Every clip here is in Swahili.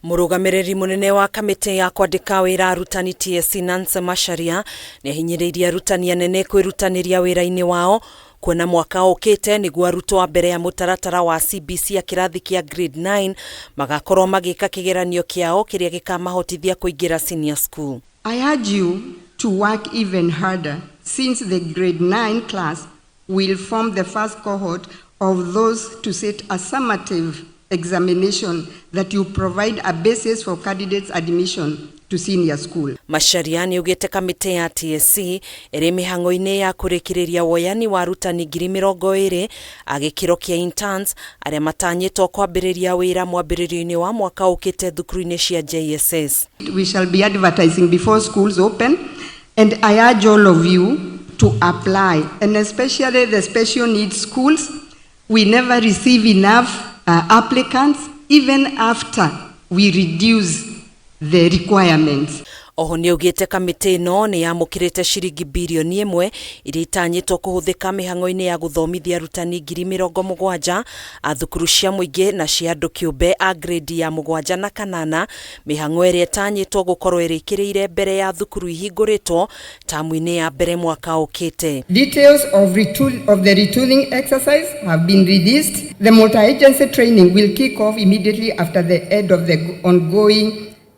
Murugamiriri munene wa kamiti ya kwandika wira arutani TSC Nancy Mehariria ni hinyiriria arutani anene kwirutaniria wira-ini wao kuona mwaka ukite niguo arutwo mbere ya mutaratara wa CBC ya kirathi kia grade 9 magakorwo magika kigeranio kiao kiria gikamahotithia kuingira senior school. I urge you to work even harder since the grade 9 class will form the first cohort of those to set a summative examination that you provide a basis for candidates' admission to senior school. Mehariria ni ugite kamiti ya TSC iri mihango-ini ya kurikiriria woyani wa arutani 20,000 agikiro kia interns aria matanyitwo kwambiriria wira mwambiririo-ini wa mwaka ukite thukuru-ini cia JSS. We shall be advertising before schools open, and I urge all of you to apply, and especially the special needs schools. We never receive enough applicants even after we reduce the requirements. Oho ni ugite kamiti no ni yamukirite ciringi birioni 1 iria itanyitwo kuhuthika mihango-ini ya guthomithia arutani 70,000 a thukuru cia muingi na cia andu kiumbe a grade ya 7 na 8, mihango iria itanyitwo gukorwo irikiriire mbere ya thukuru ihinguritwo tamu-ini ya mbere mwaka ukite. Details of the retooling exercise have been released. The multi-agency training will kick off immediately after the end of the ongoing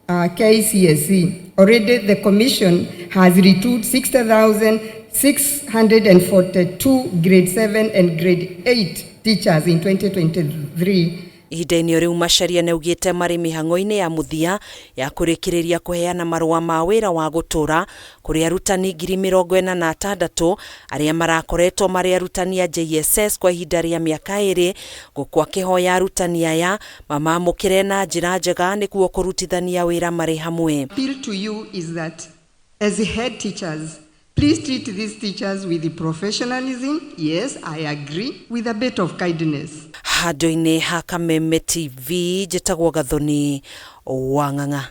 KCSE. Already the Commission has retooled 60,642 grade 7 and grade 8 teachers in 2023. Ihinda-ini riu Mehariria neugite mari mihango-ini ya muthia ya kurikiriria kuheana marua ma wira wa gutura kuri arutani 46,000 aria marakoretwo mari arutani ya JSS kwa ihinda ria miaka 2 gukwa kihoya arutani aya mamamukire na njira njega niguo kurutithania wira mari hamwe. Appeal to you is that as head teachers, please treat these teachers with professionalism. Yes, I agree, with a bit of kindness. Hado-ini ha Kameme TV, jitagwo Gathoni Wang'ang'a.